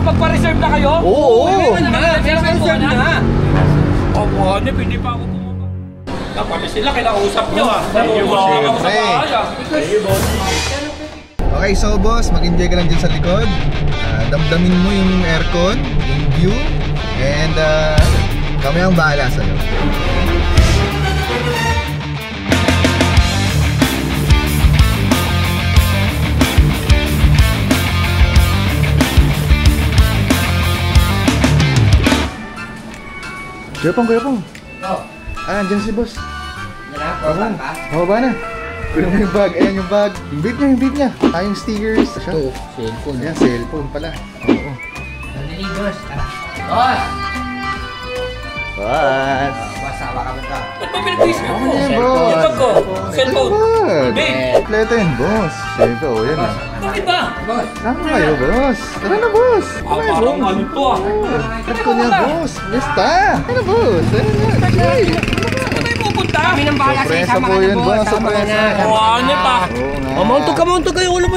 nakapagpa-reserve na kayo? Oo! Naka-reserve na! Oo, hindi pa ako bumaba. Dapat sila, kinausap nyo ah. Siyempre. Okay, so boss, mag-enjoy ka lang dyan sa likod. Damdamin mo yung aircon, yung view, and kami ang bahala sa'yo. Kuya Pong. Oh. Andyan si boss. Yan na, babaan ka? Bababa na. Kunin mo yung bag. Ayan yung bag. Yung vape niya. Yung stickers. Ito, cellphone. Ayan, cellphone pala. Oo. Dali, boss. Tara. Boss! Boss! Boss, sawa ka ba ito? Ba't ba pinag-isip mo? Yan, boss. Yung bag ko. Cellphone. Bag. Kompleto yun, boss. Siyempre, o yan ah. Bakit ba? Boss! Tama kayo, boss. Tara na, boss. Parang ano to ah. Tara ko niya, boss. Basta. Tara, boss. Tara na. Chill. Saan tayo pupunta? Kami nang bahala sa Sorpresa isama po ka na, yun, boss. boss. Sama ka na. Ano pa? Oo nga. Mauntog kayo. Ulo mo.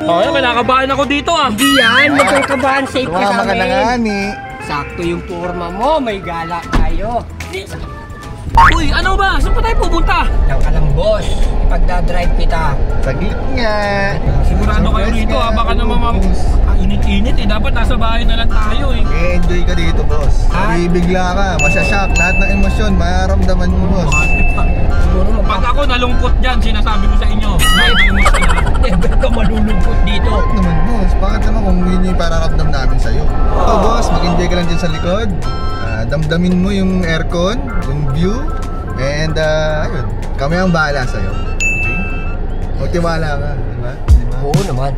Oh, yan, kinakabahan ako dito ah. Hindi yan, huwag kang kabahan. Safe ka sa Tumama ka na nga, amin. ni. Sakto yung forma mo, may gala tayo. Uy, ano ba? Saan pa tayo pupunta? Lang ka lang, boss. Ipagdadrive kita. Saglit nga. Sigurado kayo rito ah. Baka naman init-init eh. Dapat nasa bahay na lang tayo eh. I-enjoy ka dito, boss. Bibigla ka, masyashock. Lahat ng emosyon, mararamdaman mo, boss. Siguro Pag ako nalungkot dyan, sinasabi ko sa inyo. Lahat ng emosyon ha. never ka malulungkot dito. Bakit naman, boss? Bakit naman kung yun yung pararamdam namin sa'yo? Oh, boss, mag-enjoy ka lang dyan sa likod. Damdamin mo yung aircon, yung view, and ayun, kami ang bahala sa'yo. Okay? Magtiwala ka, di ba? Oo naman.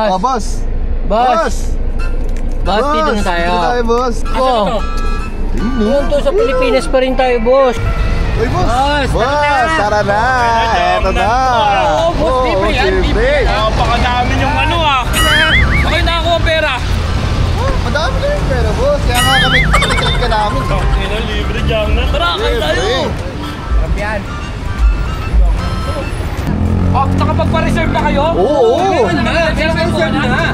Oh, boss! Boss! Boss, dito na tayo. Dito tayo, boss. Oh, punto sa Pilipinas pa rin tayo, boss. Uy, boss! Boss, Boss, tara na! Eto na! Oo, boss, libre yan, libre! Napakadami yung ano ah. Okay na ako ang pera. Madami na yung pera, boss. Kaya nga kami kiniklik ka namin. Ina, libre dyan na. Tara, kayo tayo. Sarap yan. Oh, nakapagpa-reserve na kayo? Oo! Naka-reserve na.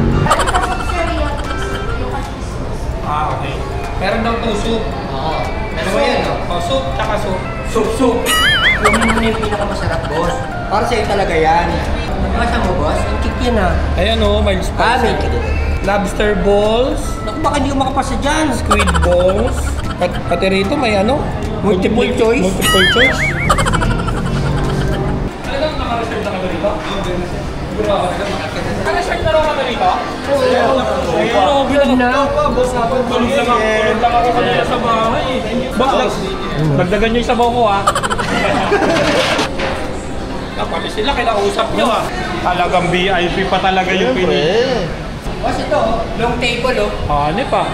Okay. Meron daw po soup. Oo. Dalawa yan, no? Oh, soup, tsaka soup. Soup. Kunin mo na yung pinakamasarap, boss. Para sa'yo talaga yan. Nabasa mo, boss? Ang kick yan, ha? Ayan o, mild spicy. May kick. Lobster balls, Naku, baka hindi ko makapasa dyan. squid balls, pati rito may ano? Multiple choice. Multiple choice. Ano lang naka-reserve na kami rito? Naka-reserve na raw kami rito? Oo. Yun na. Tulog lang ako kanina sa bahay. Boss, dagdagan nyo yung sabaw ko ha. Napali sila, kinausap nyo ha. Talagang VIP pa talaga yung pinili. Boss, ito, long table, oh. Ano pa?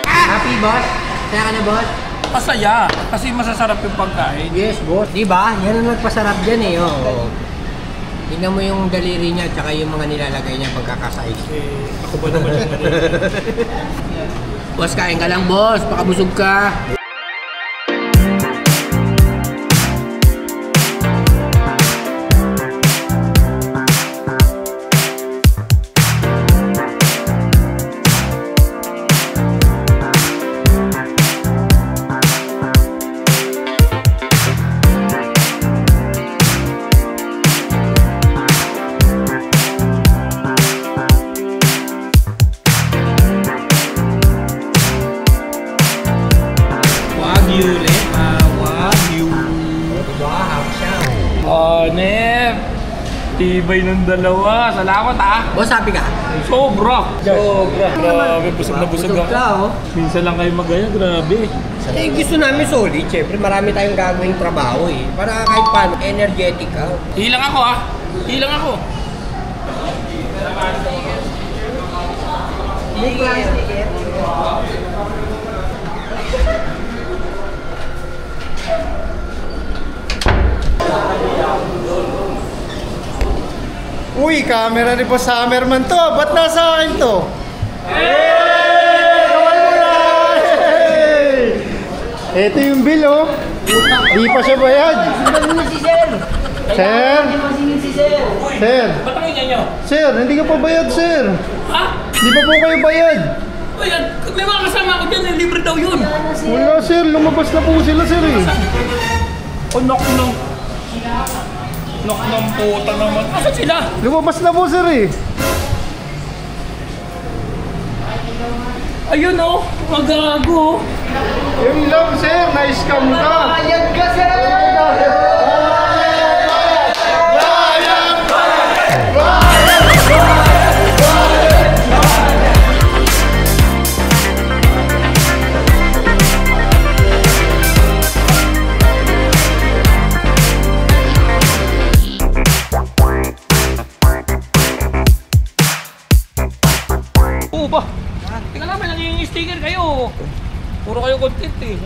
Happy, boss? Kaya ka na, boss? Masaya, kasi masasarap yung pagkain. Yes, boss. Diba? Yan ang nagpasarap dyan, eh, oh. Tingnan mo yung daliri niya at saka yung mga nilalagay niya pagkakasais. Ako ba naman yung Boss, kain ka lang, boss. Pakabusog ka. Tibay ng dalawa. Salamat ah. Boss, sabi ka? Sobra. Sobra. Grabe, busog na busog ako. ka, oh. Minsan lang kayo magaya, grabe. Eh, gusto namin solid. Siyempre, marami tayong gagawing trabaho eh. Para kahit paano, energetic ka. Hilang ako ah. Hilang ako. Uy, camera ni Boss Hammerman to. Ba't nasa akin to? Ito yung bill, oh. Di pa siya bayad. Sir? Sir? Ba't ang ganyan nyo? Sir, hindi ka pa bayad, sir. Ha? Di pa po kayo bayad. Uy, may mga kasama ko dyan, eh, libre daw yun. Wala, sir. Lumabas na po sila, sir, eh. Oh, knock ng puta naman. Asan sila? Lumabas na po, sir, eh. Ayun oh, magago. Yung love, sir. Na-scam ka. Bayad ka, sir. Oo ba? Teka lang, may naging sticker kayo. Puro kayo content eh.